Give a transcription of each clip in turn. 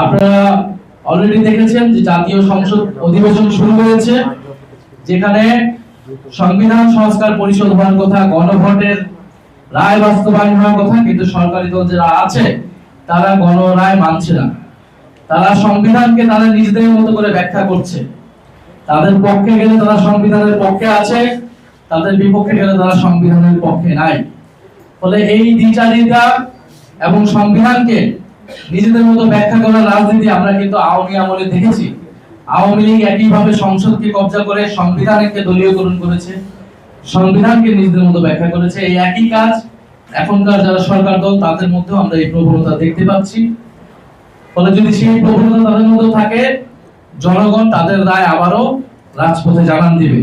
আপনারা অলরেডি দেখেছেন যে জাতীয় সংসদ অধিবেশন শুরু হয়েছে, যেখানে সংবিধান সংস্কার পরিষদ হওয়ার কথা, গণভোটের রায় বাস্তবায়ন হওয়ার কথা, কিন্তু সরকারি দল যারা আছে তারা গণরায় মানছে না। তারা সংবিধানকে তাদের নিজেদের মতো করে ব্যাখ্যা করছে। তাদের পক্ষে গেলে তারা সংবিধানের পক্ষে আছে, তাদের বিপক্ষে গেলে তারা সংবিধানের পক্ষে নাই। ফলে এই দ্বিচারিতা এবং সংবিধানকে নিজেদের মতো ব্যাখ্যা করার রাজনীতি আমরা কিন্তু আওয়ামী আমলে দেখেছি। আওয়ামী লীগ একইভাবে সংসদকে কব্জা করে সংবিধানকে দলীয়করণ করেছে, সংবিধানকে নিজেদের মতো ব্যাখ্যা করেছে। এই একই কাজ এখনকার যারা সরকার দল তাদের মধ্যেও আমরা এই প্রবণতা দেখতে পাচ্ছি। ফলে যদি সেই প্রবণতা তাদের মধ্যে থাকে, জনগণ তাদের রায় আবারও রাজপথে জানান দিবে।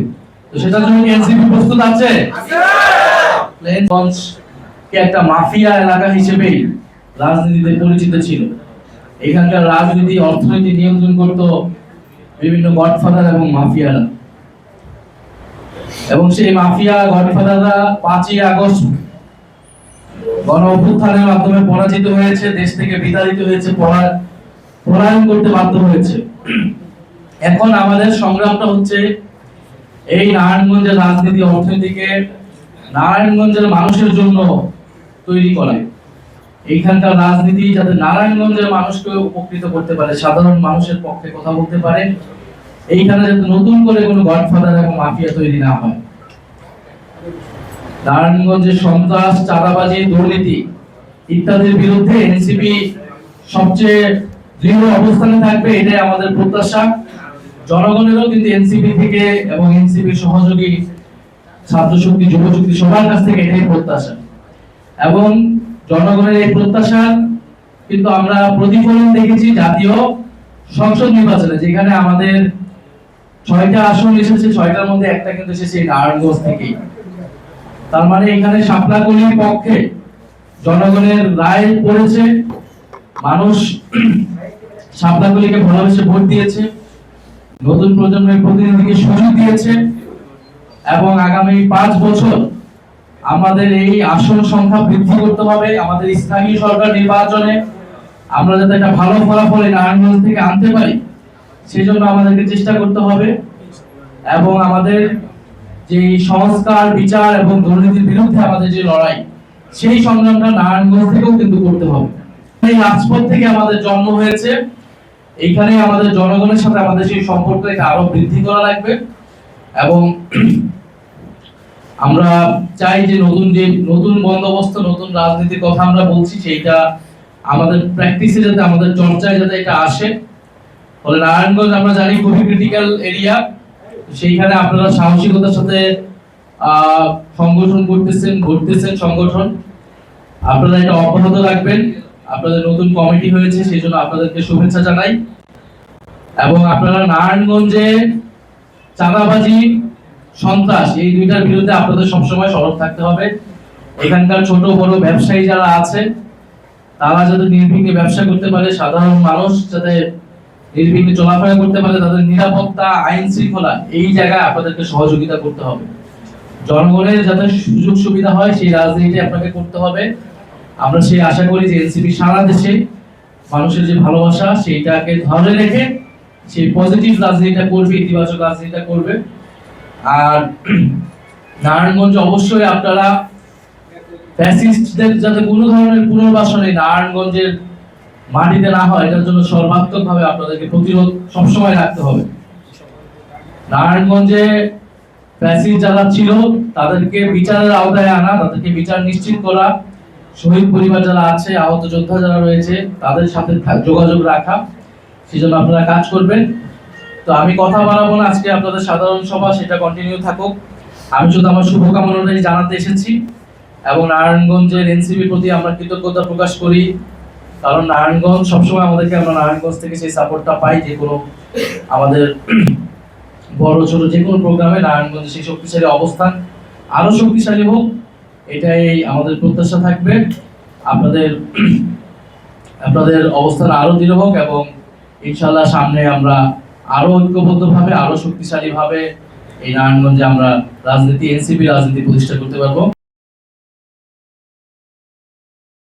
তো সেটার জন্য কি এনসিপি প্রস্তুত আছে? প্লেনগঞ্জ কে একটা মাফিয়া এলাকা হিসেবেই রাজনীতিতে পরিচিত ছিল। এখানকার রাজনীতি, অর্থনীতি নিয়ন্ত্রণ করত বিভিন্ন গডফাদার এবং মাফিয়ারা। এবং সেই মাফিয়া গডফাদাররা 5ই আগস্ট গণ অভ্যুত্থানের মাধ্যমে পরাজিত হয়েছে, দেশ থেকে বিতাড়িত হয়েছে, পলায়ন করতে বাধ্য হয়েছে। এখন আমাদের সংগ্রামটা হচ্ছে এই নারায়ণগঞ্জের রাজনীতি, অর্থনীতিকে নারায়ণগঞ্জের মানুষের জন্য তৈরি করা। এইখানকার রাজনীতি যাতে নারায়ণগঞ্জের মানুষকে উপকৃত করতে পারে, সাধারণ মানুষের পক্ষে কথা বলতে পারে, এইখানে যাতে নতুন করে কোনো গডফাদার এবং মাফিয়া তৈরি না হয়। নারায়ণগঞ্জের সন্ত্রাস, চাঁদাবাজি, দুর্নীতি ইত্যাদির বিরুদ্ধে এনসিপি সবচেয়ে দৃঢ় অবস্থানে থাকবে, এটাই আমাদের প্রত্যাশা। জনগণেরও কিন্তু এনসিপি থেকে এবং এনসিপির সহযোগী ছাত্র শক্তি, যুব শক্তি সবার কাছ থেকে এটাই প্রত্যাশা। এবং জনগণের এই প্রত্যাশা কিন্তু আমরা প্রতিফলন দেখেছি জাতীয় সংসদ নির্বাচনে, যেখানে আমাদের 6টা আসন এসেছে, 6টার মধ্যে একটা কিন্তু এসেছে নারায়ণগঞ্জ থেকেই। তার মানে এখানে শাপলাকলির পক্ষে জনগণের রায় পড়েছে, মানুষ শাপলাকলিকে ভালোবেসে ভোট দিয়েছে, নতুন প্রজন্মের প্রতিনিধিকে সুযোগ দিয়েছে। এবং আগামী 5 বছর আমাদের এই আসন সংখ্যা বৃদ্ধি করতে হবে। আমাদের স্থানীয় সরকার নির্বাচনে আমরা যাতে একটা ভালো ফলাফল নারায়ণগঞ্জ থেকে আনতে পারি, সেই জন্য আমাদেরকে চেষ্টা করতে হবে। এবং আমাদের যে সংস্কার, বিচার এবং দুর্নীতির বিরুদ্ধে আমাদের যে লড়াই, সেই সংগ্রামটা নারায়ণগঞ্জ থেকেও কিন্তু করতে হবে। এই রাজপথ থেকে আমাদের জন্ম হয়েছে, এইখানে আমাদের জনগণের সাথে আমাদের সেই সম্পর্কটাকে আরো বৃদ্ধি করা লাগবে। এবং আমরা চাই যে নতুন বন্দোবস্ত, নতুন রাজনীতির কথা আমরা বলছি, সেইটা আমাদের প্র্যাকটিসে যাতে, আমাদের চর্চায় যাতে এটা আসে। ফলে নারায়ণগঞ্জ আমরা জানি খুবই ক্রিটিক্যাল এরিয়া, সেইখানে আপনারা সাহসিকতার সাথে সংগঠন করতেছেন সংগঠন, আপনারা এটা অব্যাহত রাখবেন। আপনাদের নতুন কমিটি হয়েছে, সেই জন্য আপনাদেরকে শুভেচ্ছা জানাই। এবং আপনারা নারায়ণগঞ্জে চাঁদাবাজি, সন্ত্রাস, এই দুইটার বিরুদ্ধে আপনাদের সবসময় সরব থাকতে হবে। এখানকার ছোট বড় ব্যবসায়ী যারা আছে তারা যাতে নির্বিঘ্নে ব্যবসা করতে পারে, সাধারণ মানুষ যাতে নির্বিঘ্নে চলাফেরা করতে পারে, তাদের নিরাপত্তা, আইন শৃঙ্খলা, এই জায়গায় আপনাদেরকে সহযোগিতা করতে হবে। জনগণের যাতে সুযোগ সুবিধা হয় সেই রাজনীতি আপনাকে করতে হবে। আমরা সেই আশা করি যে এনসিপি সারা দেশে মানুষের যে ভালোবাসা সেইটাকে ধরে রেখে সেই পজিটিভ রাজনীতিটা করবে, ইতিবাচক রাজনীতিটা করবে। আর নারায়ণগঞ্জ অবশ্যই আপনারা ফ্যাসিস্টদের যাতে কোনো ধরনের পুনর্বাসনে নারায়ণগঞ্জের মাটিতে না হয়, এটার জন্য সর্বাত্মকভাবে আপনাদেরকে প্রতিরোধ সবসময় রাখতে হবে। নারায়ণগঞ্জে ফ্যাসিস্ট যারা ছিল তাদেরকে বিচারের আওতায় আনা, তাদেরকে বিচার নিশ্চিত করা, শহীদ পরিবার যারা আছে, আহত যোদ্ধা যারা রয়েছে তাদের সাথে যোগাযোগ রাখা, সেজন্য আপনারা কাজ করবেন। তো আমি কথা বাড়াবো না, আজকে আপনাদের সাধারণ সভা সেটা কন্টিনিউ থাকুক। আমি শুধু আমার শুভকামনাটাই জানাতে এসেছি। এবং নারায়ণগঞ্জের এনসিপির প্রতি আমরা কৃতজ্ঞতা প্রকাশ করি, কারণ নারায়ণগঞ্জ সবসময় আমাদেরকে, আমরা নারায়ণগঞ্জ থেকে সেই সাপোর্টটা পাই, যে কোনো আমাদের বড় ছোট যে কোনো প্রোগ্রামে নারায়ণগঞ্জে সেই শক্তিশালী অবস্থান আরো শক্তিশালী হোক, এটাই আমাদের প্রত্যাশা থাকবে। আপনাদের অবস্থান আরো দৃঢ় হোক এবং ইনশাআল্লাহ সামনে আমরা আরো ঐক্যবদ্ধভাবে, আরো শক্তিশালীভাবে এই নারায়ণগঞ্জে আমরা রাজনীতি, এনসিপি রাজনীতি প্রতিষ্ঠা করতে পারবো।